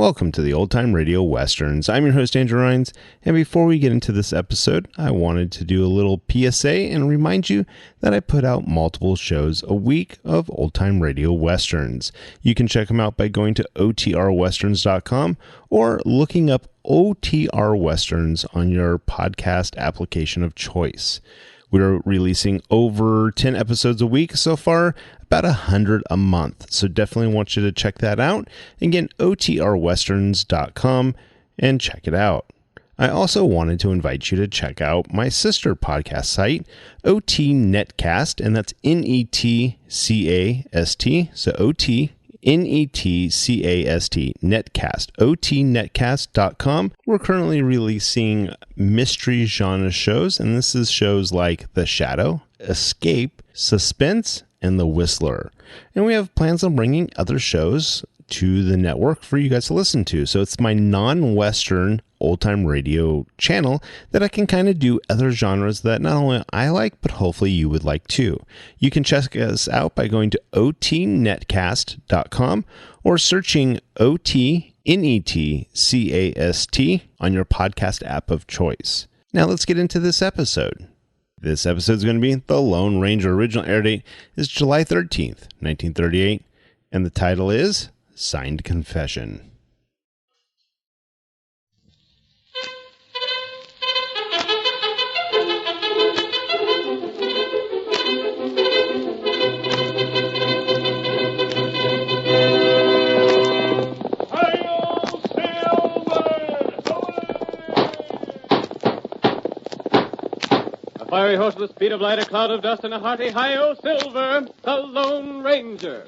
Welcome to the Old Time Radio Westerns. I'm your host, Andrew Rhynes, and before we get into this episode, I wanted to do a little PSA and remind you that I put out multiple shows a week of Old Time Radio Westerns. You can check them out by going to otrwesterns.com or looking up OTR Westerns on your podcast application of choice. We're releasing over 10 episodes a week so far, about 100 a month. So definitely want you to check that out. Again, otrwesterns.com and check it out. I also wanted to invite you to check out my sister podcast site, OT Netcast, and that's Netcast. So OT Netcast, Netcast, otnetcast.com. We're currently releasing mystery genre shows, and this is shows like The Shadow, Escape, Suspense, and The Whistler. And we have plans on bringing other shows to the network for you guys to listen to. So it's my non-Western old-time radio channel that I can kind of do other genres that not only I like, but hopefully you would like too. You can check us out by going to otnetcast.com or searching OTNETCAST on your podcast app of choice. Now let's get into this episode. This episode is going to be The Lone Ranger. Original air date is July 13th, 1938, and the title is Signed Confession. Fiery horse with the speed of light, a cloud of dust, and a hearty hi-yo Silver, the Lone Ranger.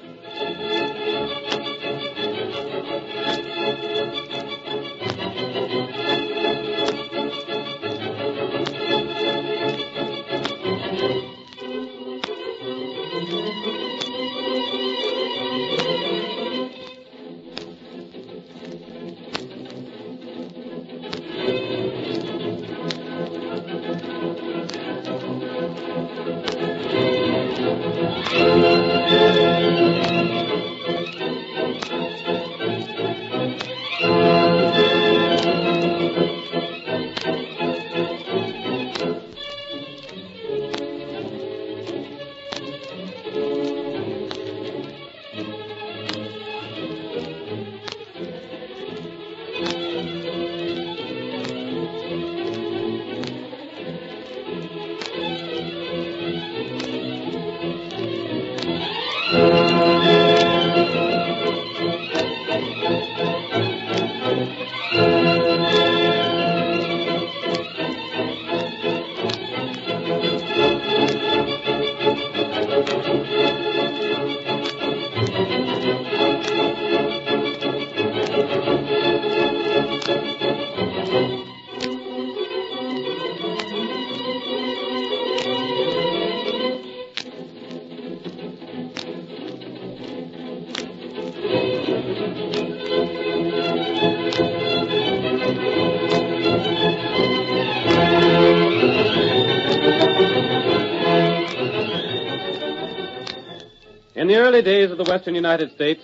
In the early days of the western United States,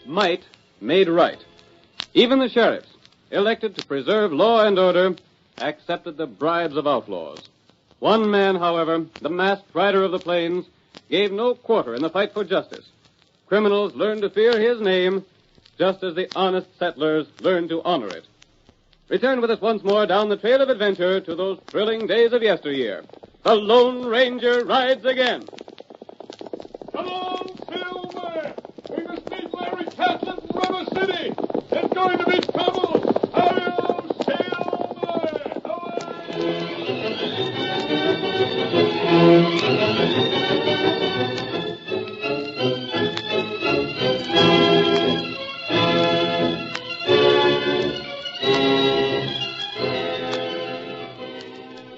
might made right. Even the sheriffs, elected to preserve law and order, accepted the bribes of outlaws. One man, however, the masked rider of the plains, gave no quarter in the fight for justice. Criminals learned to fear his name, just as the honest settlers learned to honor it. Return with us once more down the trail of adventure to those thrilling days of yesteryear. The Lone Ranger rides again. Come on, Silver! We must meet Larry Catlett in River City! There's going to be trouble! Hi-yo, Silver!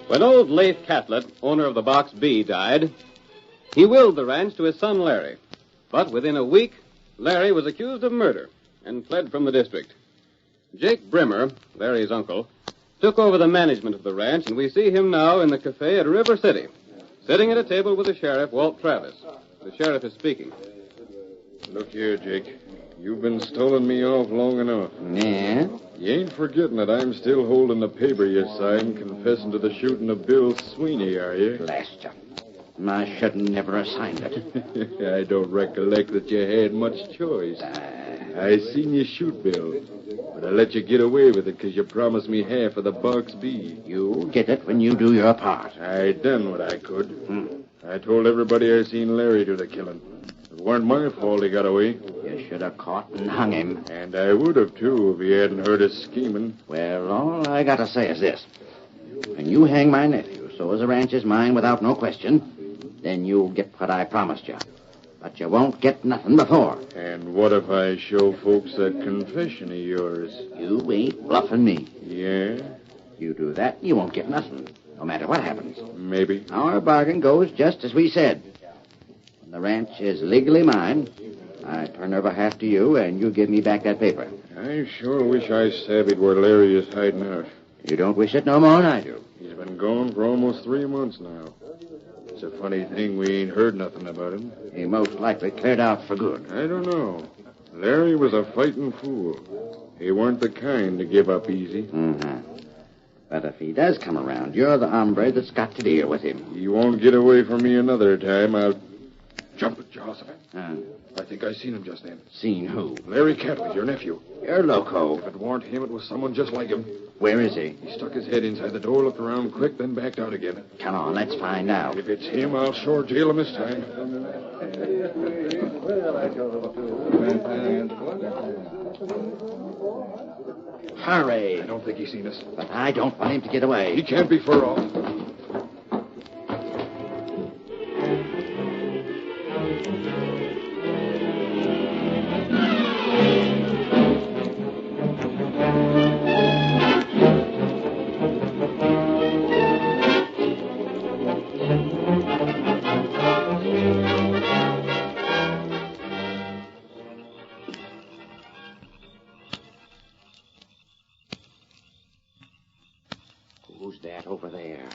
When old Leif Catlett, owner of the Box B, died, he willed the ranch to his son Larry. But within a week, Larry was accused of murder and fled from the district. Jake Brimmer, Larry's uncle, took over the management of the ranch, and we see him now in the cafe at River City, sitting at a table with the sheriff, Walt Travis. The sheriff is speaking. Look here, Jake. You've been stoling me off long enough. Yeah? You ain't forgetting that I'm still holding the paper you signed confessing to the shooting of Bill Sweeney, are you? Blast you. I should never have signed it. I don't recollect that you had much choice. I seen you shoot Bill, but I let you get away with it because you promised me half of the box B. You get it when you do your part. I done what I could. I told everybody I seen Larry do the killing. It weren't my fault he got away. You should have caught and hung him. And I would have, too, if he hadn't heard us scheming. Well, all I got to say is this. When you hang my nephew, so as the ranch is mine without no question, then you'll get what I promised you. But you won't get nothing before. And what if I show folks that confession of yours? You ain't bluffing me. Yeah? You do that, you won't get nothing, no matter what happens. Maybe. Our bargain goes just as we said. When the ranch is legally mine, I turn over half to you, and you give me back that paper. I sure wish I savvied where Larry is hiding out. You don't wish it no more than I do. He's been gone for almost 3 months now. It's a funny thing we ain't heard nothing about him. He most likely cleared out for good. I don't know. Larry was a fighting fool. He weren't the kind to give up easy. But if he does come around, you're the hombre that's got to deal with him. He won't get away from me another time. I'll jump at Jehoshaphat. I think I seen him just then. Seen who? Larry Catlett, your nephew. You're loco. If it weren't him, it was someone just like him. Where is he? He stuck his head inside the door, looked around quick, then backed out again. Come on, let's find out. If it's him, I'll sure jail him this time. Hurry. I don't think he's seen us. But I don't want him to get away. He can't be far off. Who's that over there?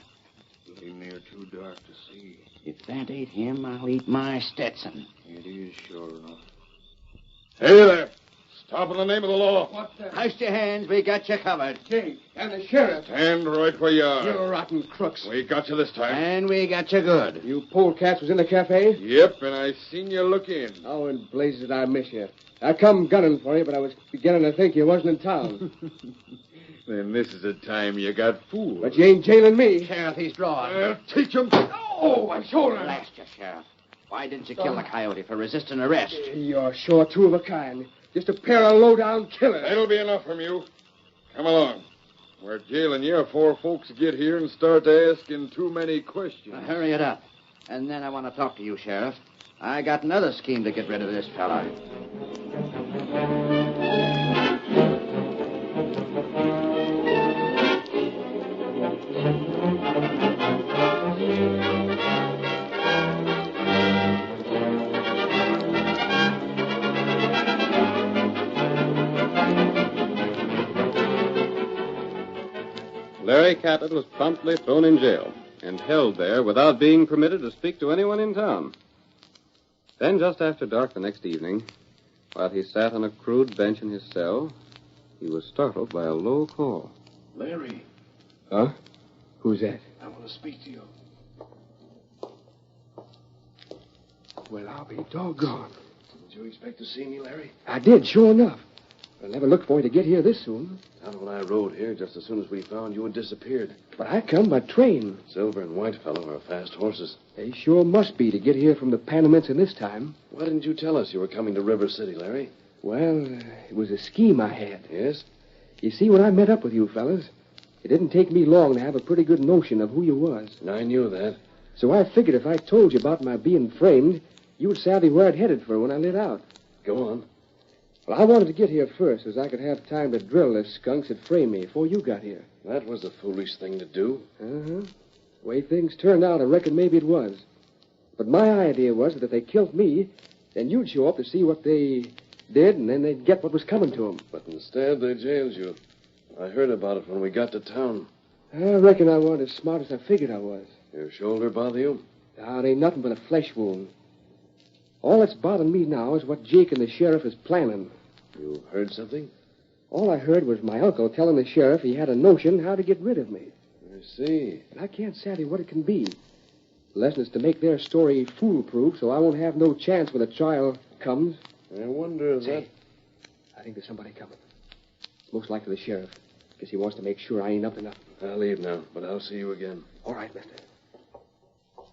Getting near too dark to see. If that ain't him, I'll eat my Stetson. It is, sure enough. Hey there! Stop in the name of the law. What's that? Hoist your hands, we got you covered. Jake and the sheriff. Stand right where you are. You rotten crooks. We got you this time. And we got you good. You polecats was in the cafe? Yep, and I seen you look in. How in blazes did I miss you? I come gunning for you, but I was beginning to think you wasn't in town. Then this is the time you got fooled. But you ain't jailing me. Sheriff, he's drawn. I'll teach him. Oh, my shoulder. Blast you, Sheriff. Why didn't you kill the coyote for resisting arrest? You're sure two of a kind. Just a pair of low-down killers. That'll be enough from you. Come along. We're jailing you before folks get here and start asking too many questions. Hurry it up. And then I want to talk to you, Sheriff. I got another scheme to get rid of this fella. Larry Catlett was promptly thrown in jail and held there without being permitted to speak to anyone in town. Then, just after dark the next evening, while he sat on a crude bench in his cell, he was startled by a low call. Larry, Huh? Who's that? I want to speak to you. Well, I'll be doggone. Did you expect to see me, Larry? I did, sure enough. I never looked for you to get here this soon. Not when I rode here, just as soon as we found you had disappeared. But I come by train. Silver and Whitefellow are fast horses. They sure must be to get here from the Panamints in this time. Why didn't you tell us you were coming to River City, Larry? Well, it was a scheme I had. Yes? You see, when I met up with you fellas, it didn't take me long to have a pretty good notion of who you was. I knew that. So I figured if I told you about my being framed, you would savvy where I'd headed for when I lit out. Go on. Well, I wanted to get here first, as I could have time to drill the skunks that framed me before you got here. That was a foolish thing to do. Uh-huh. The way things turned out, I reckon maybe it was. But my idea was that if they killed me, then you'd show up to see what they did, and then they'd get what was coming to them. But instead, they jailed you. I heard about it when we got to town. I reckon I wasn't as smart as I figured I was. Your shoulder bother you? Now, it ain't nothing but a flesh wound. All that's bothering me now is what Jake and the sheriff is planning. You heard something? All I heard was my uncle telling the sheriff he had a notion how to get rid of me. I see. And I can't savvy what it can be. The lesson is to make their story foolproof so I won't have no chance when the trial comes. I wonder if Say, I think there's somebody coming. It's most likely the sheriff. Guess he wants to make sure I ain't up to nothing. I'll leave now, but I'll see you again. All right, mister.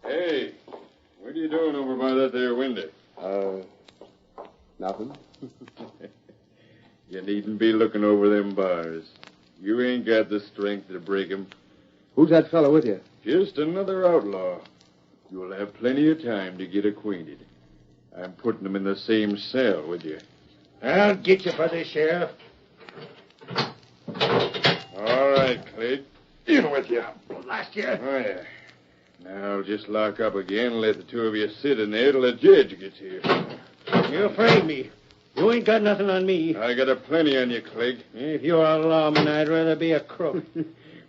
Hey, what are you doing over by that there window? Nothing. You needn't be looking over them bars. You ain't got the strength to break 'em. Who's that fellow with you? Just another outlaw. You'll have plenty of time to get acquainted. I'm putting him in the same cell with you. I'll get you for this, Sheriff. All right, Clegg. In with you. Last year. Oh, yeah. Now, I'll just lock up again and let the two of you sit in there till the judge gets here. You afraid me. You ain't got nothing on me. I got a plenty on you, Clegg. If you're a lawman, I'd rather be a crook.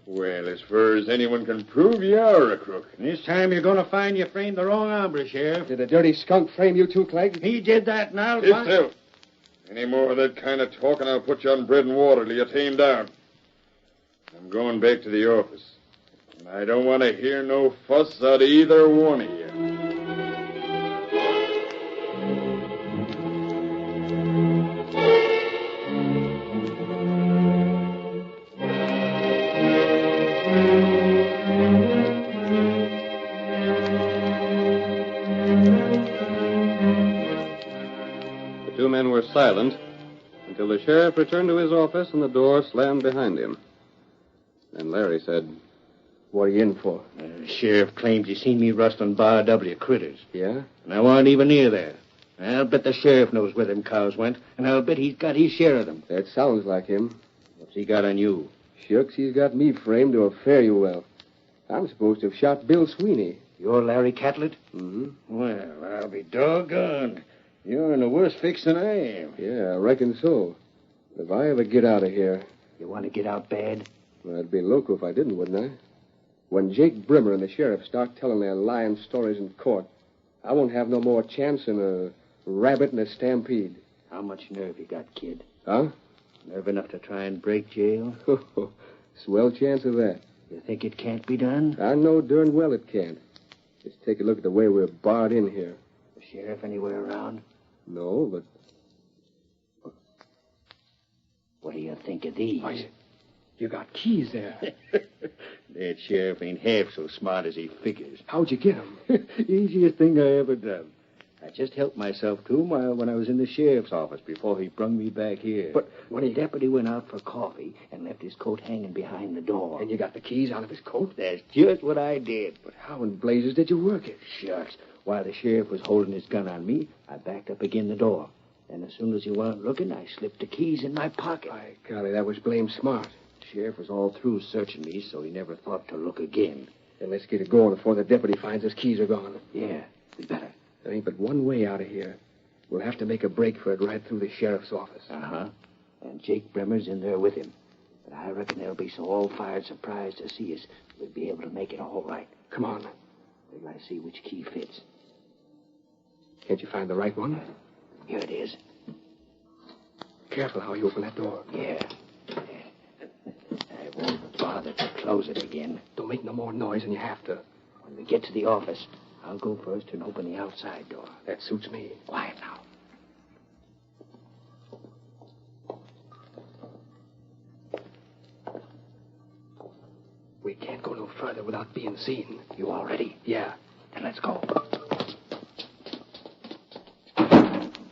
Well, as far as anyone can prove, you are a crook. This time you're going to find you framed the wrong hombre, Sheriff. Did the dirty skunk frame you too, Clegg? He did that, and I'll Sit find... still. Any more of that kind of talk, and I'll put you on bread and water till you tame down. I'm going back to the office. And I don't want to hear no fuss out of either one of you. The two men were silent until the sheriff returned to his office and the door slammed behind him. Then Larry said, What are you in for? The sheriff claims he seen me rustling Bar W critters. Yeah? And I wasn't even near there. I'll bet the sheriff knows where them cows went, and I'll bet he's got his share of them. That sounds like him. What's he got on you? Shucks, he's got me framed to a fare-you-well. I'm supposed to have shot Bill Sweeney. You're Larry Catlett? Mm-hmm. Well, I'll be doggone. You're in a worse fix than I am. Yeah, I reckon so. If I ever get out of here, You want to get out bad? well, I'd be loco if I didn't, wouldn't I? When Jake Brimmer and the sheriff start telling their lying stories in court, I won't have no more chance than a rabbit in a stampede. How much nerve you got, kid? Huh? Nerve enough to try and break jail? Swell chance of that. You think it can't be done? I know darn well it can't. Just take a look at the way we're barred in here. The sheriff anywhere around? No, but... What do you think of these? Why, you got keys there. That sheriff ain't half so smart as he figures. How'd you get 'em? Easiest thing I ever done. I just helped myself to him when I was in the sheriff's office before he brung me back here. But when the deputy went out for coffee and left his coat hanging behind the door. And you got the keys out of his coat? That's just what I did. But how in blazes did you work it? Shucks. While the sheriff was holding his gun on me, I backed up again the door. Then as soon as he weren't looking, I slipped the keys in my pocket. By golly, that was blame smart. The sheriff was all through searching me, so he never thought to look again. Then let's get it going before the deputy finds his keys are gone. Yeah, we better. There ain't but one way out of here. We'll have to make a break for it right through the sheriff's office. Uh-huh. And Jake Brimmer's in there with him. But I reckon they'll be so all-fired surprised to see us, we'll be able to make it all right. Come on. We've got to see which key fits. Can't you find the right one? Here it is. Careful how you open that door. Yeah. I won't bother to close it again. Don't make no more noise than you have to. When we get to the office, I'll go first and open the outside door. That suits me. Quiet now. We can't go no further without being seen. You all ready? Yeah. Then let's go.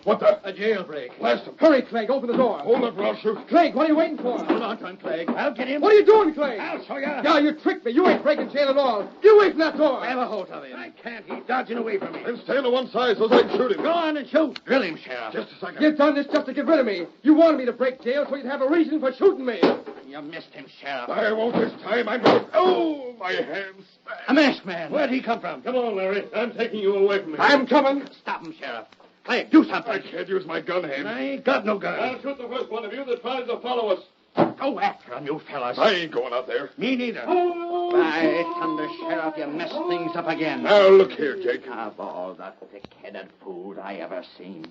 What the? A jailbreak. Blast him. Hurry, Clegg. Open the door. Hold up or I'll shoot. Clegg, what are you waiting for? Hold on to him, Clegg. I'll get him. What are you doing, Clegg? I'll show you. Yeah, you tricked me. You ain't breaking jail at all. You away from that door. Grab a hold of him. I can't. He's dodging away from me. Then stand to one side so I can shoot him. Go on and shoot. Drill him, Sheriff. Just a second. You've done this just to get rid of me. You wanted me to break jail so you'd have a reason for shooting me. You missed him, Sheriff. I won't this time. I'm going. Oh, my hands. A masked man. Where'd he come from? Come on, Larry. I'm taking you away from me. I'm coming. Stop him, Sheriff. Clegg, do something. I can't use my gun hand. I ain't got no gun. I'll shoot the first one of you that tries to follow us. Go after him, you fellas. I ain't going out there. Me neither. By thunder, Sheriff, you messed things up again. Now, look here, Jake. Of all the thick-headed fools I ever seen,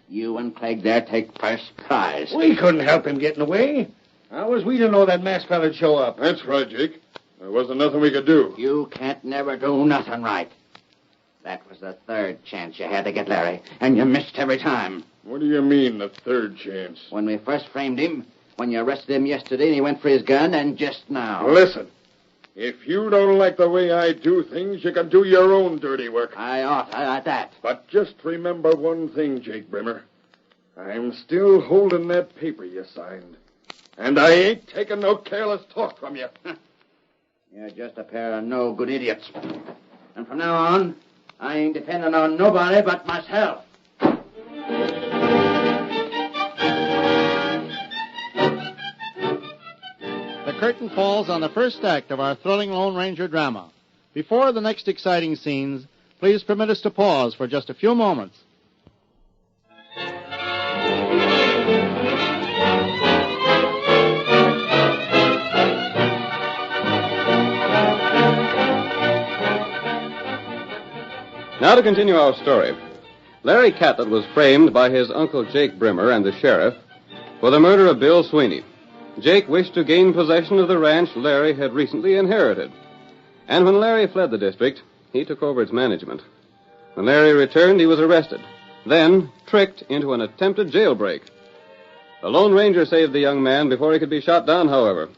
you and Clegg there take first prize. We couldn't help him getting away. How was we to know that masked fella'd show up? That's right, Jake. There wasn't nothing we could do. You can't never do nothing right. That was the third chance you had to get Larry, and you missed every time. What do you mean, the third chance? When we first framed him, when you arrested him yesterday and he went for his gun, and just now. Listen, if you don't like the way I do things, you can do your own dirty work. I ought at that. But just remember one thing, Jake Brimmer. I'm still holding that paper you signed. And I ain't taking no careless talk from you. You're just a pair of no-good idiots. And from now on, I ain't depending on nobody but myself. The curtain falls on the first act of our thrilling Lone Ranger drama. Before the next exciting scenes, please permit us to pause for just a few moments. Now to continue our story. Larry Catlett was framed by his uncle Jake Brimmer and the sheriff for the murder of Bill Sweeney. Jake wished to gain possession of the ranch Larry had recently inherited. And when Larry fled the district, he took over its management. When Larry returned, he was arrested, then tricked into an attempted jailbreak. The Lone Ranger saved the young man before he could be shot down, however.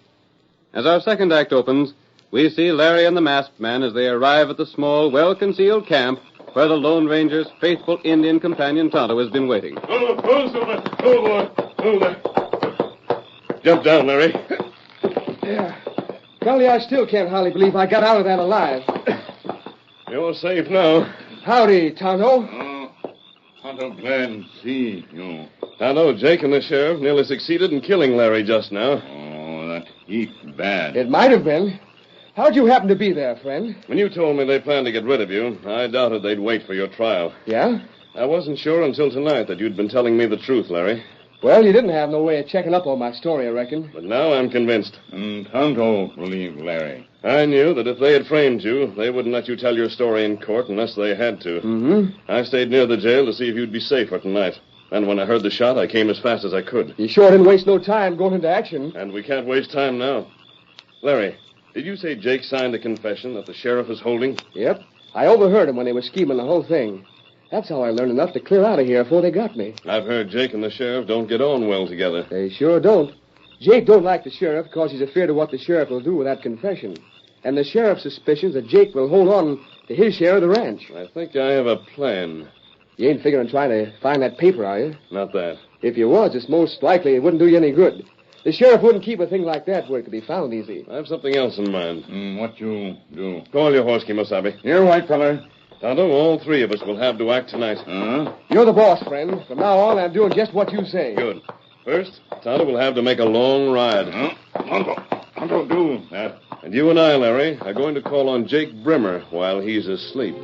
As our second act opens, we see Larry and the masked man as they arrive at the small, well-concealed camp where the Lone Ranger's faithful Indian companion Tonto has been waiting. Oh, Silver. Oh, boy. Oh, there. Jump down, Larry. Yeah. Golly, I still can't hardly believe I got out of that alive. You're safe now. Howdy, Tonto. Oh, I'm glad to see you. Tonto, Jake and the sheriff nearly succeeded in killing Larry just now. Oh, that heap bad. It might have been. How'd you happen to be there, friend? When you told me they planned to get rid of you, I doubted they'd wait for your trial. Yeah? I wasn't sure until tonight that you'd been telling me the truth, Larry. Well, you didn't have no way of checking up on my story, I reckon. But now I'm convinced. And Tonto believed Larry. I knew that if they had framed you, they wouldn't let you tell your story in court unless they had to. Mm-hmm. I stayed near the jail to see if you'd be safe for tonight. And when I heard the shot, I came as fast as I could. You sure didn't waste no time going into action. And we can't waste time now. Larry, did you say Jake signed a confession that the sheriff is holding? Yep. I overheard him when they were scheming the whole thing. That's how I learned enough to clear out of here before they got me. I've heard Jake and the sheriff don't get on well together. They sure don't. Jake don't like the sheriff because he's afraid of what the sheriff will do with that confession. And the sheriff's suspicions that Jake will hold on to his share of the ranch. I think I have a plan. You ain't figuring trying to find that paper, are you? Not that. If you was, it's most likely it wouldn't do you any good. The sheriff wouldn't keep a thing like that where it could be found easy. I have something else in mind. What you do? Call your horse, Kimosabe. Here, white feller. Tonto, all three of us will have to act tonight. Huh? You're the boss, friend. From now on, I'm doing just what you say. Good. First, Tonto will have to make a long ride. Tonto do that. And you and I, Larry, are going to call on Jake Brimmer while he's asleep.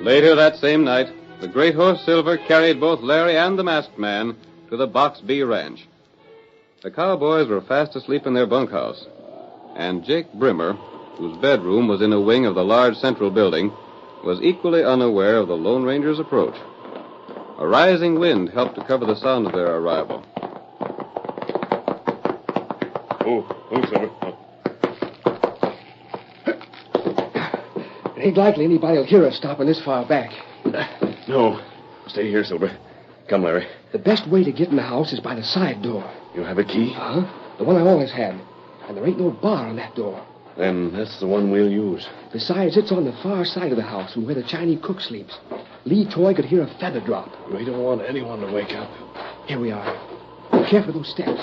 Later that same night, the great horse Silver carried both Larry and the masked man to the Box B ranch. The cowboys were fast asleep in their bunkhouse, and Jake Brimmer, whose bedroom was in a wing of the large central building, was equally unaware of the Lone Ranger's approach. A rising wind helped to cover the sound of their arrival. Oh, Silver. It ain't likely anybody will hear us stopping this far back. No. Stay here, Silver. Come, Larry. The best way to get in the house is by the side door. You have a key? Uh-huh. The one I always had. And there ain't no bar on that door. Then that's the one we'll use. Besides, it's on the far side of the house from where the Chinese cook sleeps. Lee Toy could hear a feather drop. We don't want anyone to wake up. Here we are. Be careful of those steps.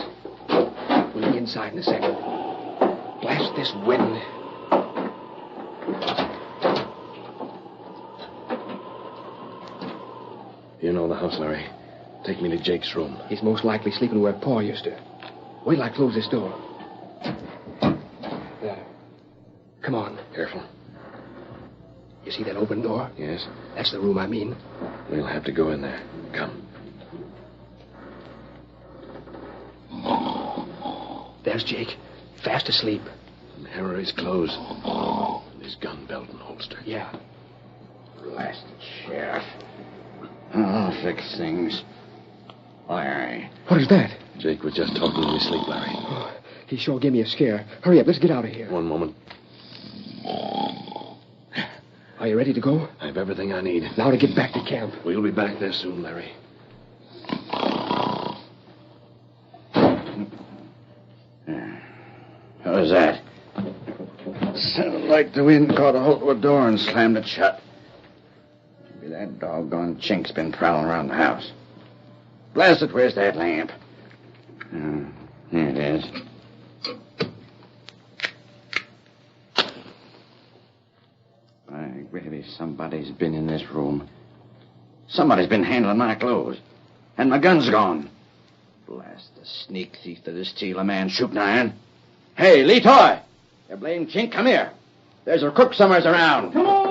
We'll be inside in a second. Blast this wind. You know the house, Larry. Take me to Jake's room. He's most likely sleeping where Pa used to. Wait till I close this door. There. Come on. Careful. You see that open door? Yes? That's the room I mean. We'll have to go in there. Come. There's Jake. Fast asleep. And here are his clothes. And his gun belt and holster. Yeah. Blasted sheriff. I'll fix things. Larry. What is that? Jake was just talking in his sleep, Larry. Oh, he sure gave me a scare. Hurry up. Let's get out of here. One moment. Are you ready to go? I have everything I need. Now to get back to camp. We'll be back there soon, Larry. What was that? Sounded like the wind caught a hold of a door and slammed it shut. Maybe that doggone chink's been prowling around the house. Blast it, where's that lamp? Oh, there it is. Really, somebody's been in this room. Somebody's been handling my clothes. And my gun's gone. Blast the sneak thief that is steal a man's shooting iron. Hey, Lee Toy! You blame chink, come here. There's a crook somewheres around. Come on!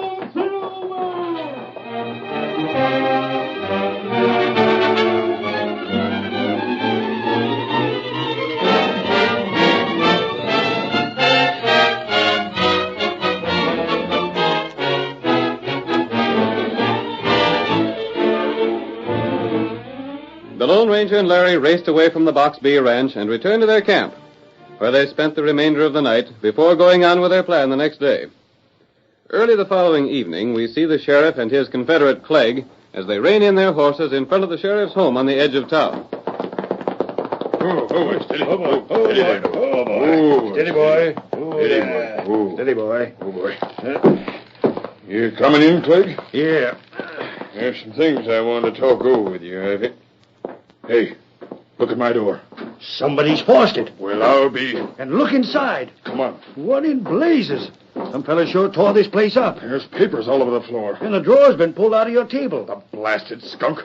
The Lone Ranger and Larry raced away from the Box B ranch and returned to their camp, where they spent the remainder of the night before going on with their plan the next day. Early the following evening, we see the sheriff and his confederate Clegg as they rein in their horses in front of the sheriff's home on the edge of town. Oh, steady. Oh, boy. Steady, boy. Oh, boy. Steady, boy. Steady, boy. Oh. Steady, boy. Oh, boy. You coming in, Clegg? Yeah. There's some things I want to talk over with you, Ivy. Hey, look at my door. Somebody's forced it. Well, I'll be... And look inside. Come on. What in blazes? Some fella sure tore this place up. There's papers all over the floor. And the drawer's been pulled out of your table. The blasted skunk.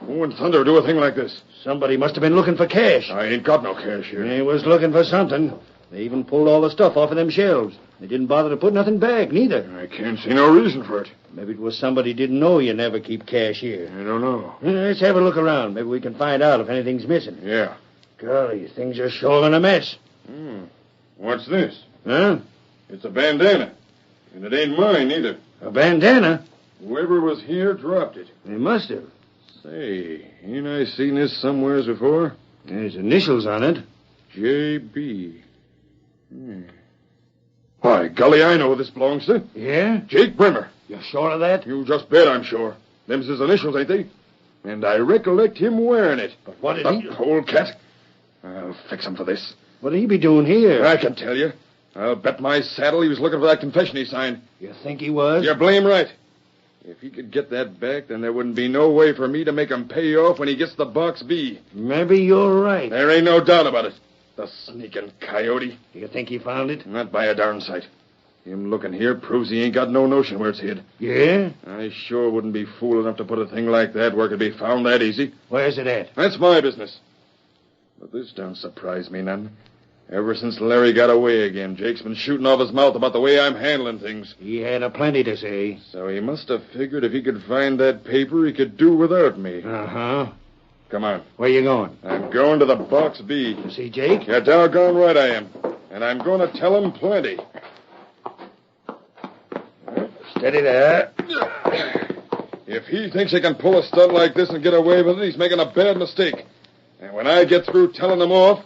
Who in thunder would do a thing like this? Somebody must have been looking for cash. I ain't got no cash here. They was looking for something. They even pulled all the stuff off of them shelves. They didn't bother to put nothing back, neither. I can't see no reason for it. Maybe it was somebody didn't know you never keep cash here. I don't know. Let's have a look around. Maybe we can find out if anything's missing. Yeah. Golly, things are sure in a mess. What's this? Huh? It's a bandana. And it ain't mine, either. A bandana? Whoever was here dropped it. They must have. Say, ain't I seen this somewheres before? There's initials on it. J.B. Why, golly, I know who this belongs to. Yeah? Jake Brimmer. You're sure of that? You just bet, I'm sure. Them's his initials, ain't they? And I recollect him wearing it. But what did The he... old cat. I'll fix him for this. What'd he be doing here? I can tell you. I'll bet my saddle he was looking for that confession he signed. You think he was? You're blame right. If he could get that back, then there wouldn't be no way for me to make him pay off when he gets the Box B. Maybe you're right. There ain't no doubt about it. The sneaking coyote. You think he found it? Not by a darn sight. Him looking here proves he ain't got no notion where it's hid. Yeah? I sure wouldn't be fool enough to put a thing like that where it could be found that easy. Where's it at? That's my business. But this don't surprise me none. Ever since Larry got away again, Jake's been shooting off his mouth about the way I'm handling things. He had a plenty to say. So he must have figured if he could find that paper, he could do without me. Uh-huh. Come on. Where you going? I'm going to the Box B. To see Jake? You're doggone right I am. And I'm going to tell him plenty. Steady there. If he thinks he can pull a stunt like this and get away with it, he's making a bad mistake. And when I get through telling him off,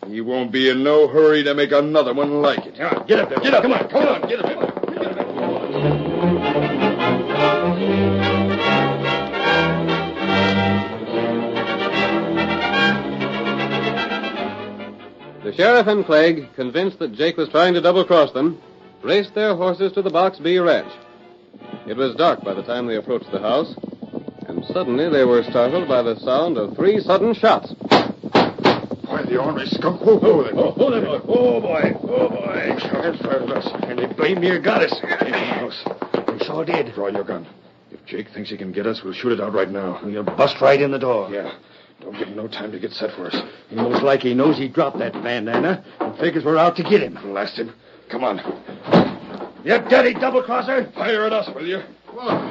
he won't be in no hurry to make another one like it. Come on, get up there. Get up. Come on. Get up. The sheriff and Clegg, convinced that Jake was trying to double-cross them, raced their horses to the Box B ranch. It was dark by the time they approached the house, and suddenly they were startled by the sound of 3 sudden shots. Why, the ornery skunk. Whoa there. Oh, there, boy. Oh, boy. Hands fired at us. And they blame near got us. In the house. They sure did. Draw your gun. If Jake thinks he can get us, we'll shoot it out right now. We'll bust right in the door. Yeah. Don't give him no time to get set for us. He most likely knows he dropped that bandana and figures we're out to get him. Blast him. Come on. You dirty double-crosser! Fire at us, will you?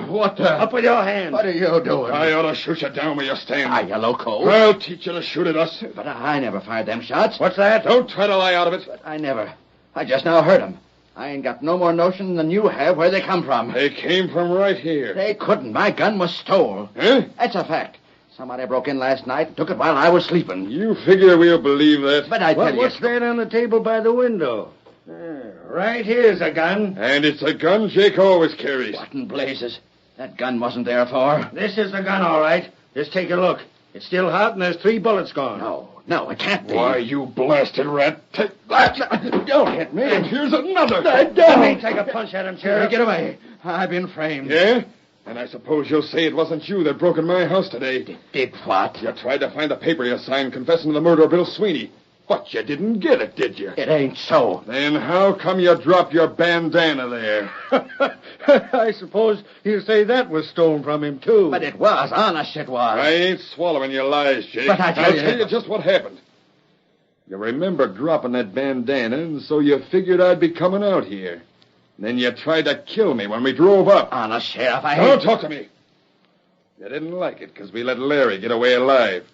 What the? Up with your hands. What are you doing? I ought to shoot you down where you stand. Are you loco? I'll teach you to shoot at us. But I never fired them shots. What's that? Don't try to lie out of it. But I never. I just now heard them. I ain't got no more notion than you have where they come from. They came from right here. They couldn't. My gun was stole. Huh? That's a fact. Somebody broke in last night and took it while I was sleeping. You figure we'll believe that? But I tell you... What's that on the table by the window? Right here's a gun. And it's a gun Jake always carries. What in blazes? That gun wasn't there for. This is the gun, all right. Just take a look. It's still hot and there's 3 bullets gone. No, it can't be. Why, you blasted rat. Take that. Don't hit me. And here's another. Let me take a punch at him, Sheriff. Get away. I've been framed. Yeah? And I suppose you'll say it wasn't you that broke in my house today. Did what? You tried to find the paper you signed confessing to the murder of Bill Sweeney. But you didn't get it, did you? It ain't so. Then how come you dropped your bandana there? I suppose you say that was stolen from him, too. But it was. Honest, it was. I ain't swallowing your lies, Jake. But I'll tell you just what happened. You remember dropping that bandana, and so you figured I'd be coming out here. Then you tried to kill me when we drove up. Honest, Sheriff, Don't talk to me. You didn't like it because we let Larry get away alive.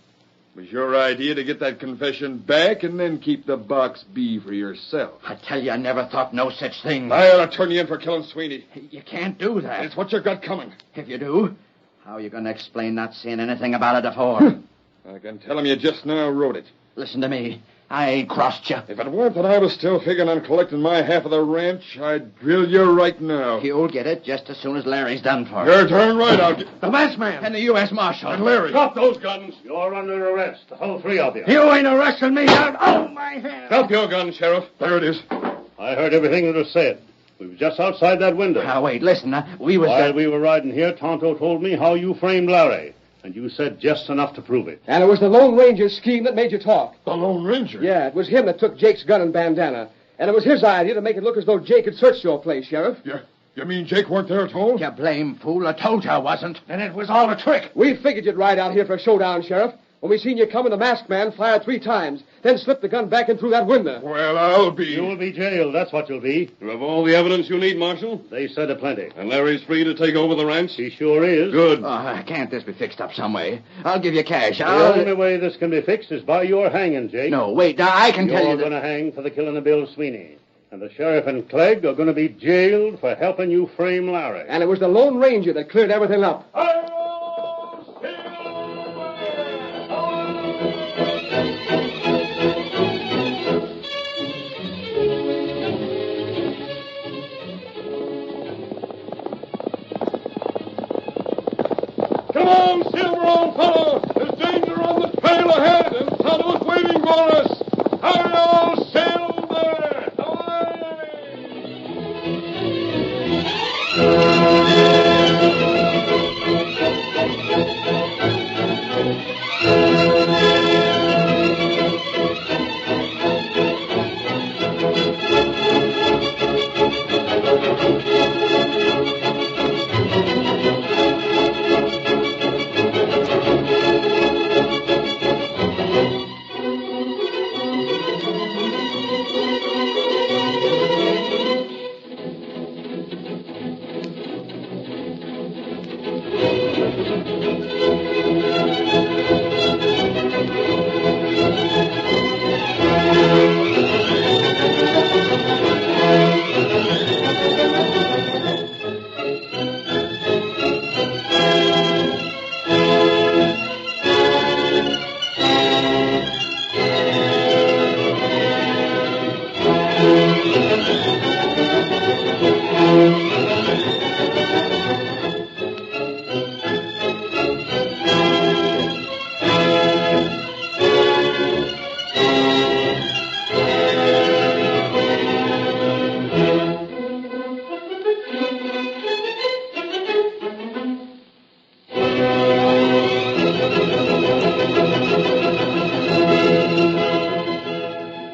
It was your idea to get that confession back and then keep the box B for yourself. I tell you, I never thought no such thing. I ought to turn you in for killing Sweeney. You can't do that. It's what you got coming. If you do, how are you going to explain not seeing anything about it before? I can tell him you just now wrote it. Listen to me. I ain't crossed you. If it weren't that I was still figuring on collecting my half of the ranch, I'd drill you right now. You'll get it just as soon as Larry's done for. You're darn right, I'll get... The masked man. And the U.S. Marshal. And Larry. Drop those guns. You're under arrest, the whole 3 of you. You ain't arresting me. Oh, my hand. Drop your gun, Sheriff. There it is. I heard everything that was said. We were just outside that window. Now, wait, listen. We was... While we were riding here, Tonto told me how you framed Larry. And you said just enough to prove it. And it was the Lone Ranger's scheme that made you talk. The Lone Ranger? Yeah, it was him that took Jake's gun and bandana. And it was his idea to make it look as though Jake had searched your place, Sheriff. You mean Jake weren't there at all? You blame fool. I told you I wasn't. And it was all a trick. We figured you'd ride out here for a showdown, Sheriff. When we seen you coming, the masked man fired 3 times, then slipped the gun back in through that window. Well, I'll be... You'll be jailed, that's what you'll be. You have all the evidence you need, Marshal? They said aplenty. And Larry's free to take over the ranch? He sure is. Good. Can't this be fixed up some way? I'll give you cash. The only way this can be fixed is by your hanging, Jake. No, wait. Now, I can tell you You're that... going to hang for the killing of Bill Sweeney. And the sheriff and Clegg are going to be jailed for helping you frame Larry. And it was the Lone Ranger that cleared everything up. Come on, Silver, old fellow! There's danger on the trail ahead, and Tonto's waiting for us! Hurry, old Silver! Away!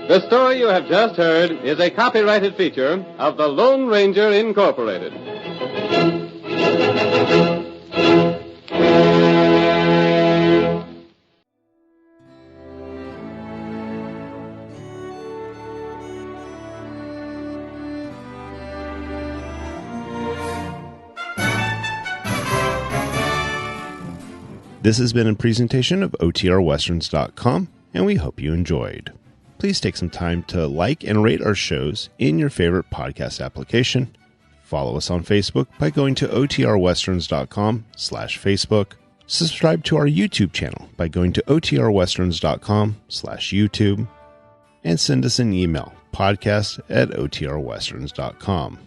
The story you have just heard is a copyrighted feature of the Lone Ranger Incorporated. This has been a presentation of OTRWesterns.com, and we hope you enjoyed. Please take some time to like and rate our shows in your favorite podcast application. Follow us on Facebook by going to OTRWesterns.com/Facebook. Subscribe to our YouTube channel by going to OTRWesterns.com/YouTube. And send us an email, podcast@OTRWesterns.com.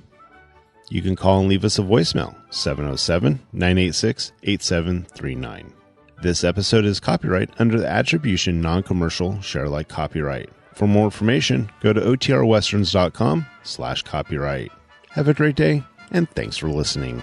You can call and leave us a voicemail, 707-986-8739. This episode is copyright under the Attribution Non-Commercial Share Alike copyright. For more information, go to OTRWesterns.com/copyright. Have a great day, and thanks for listening.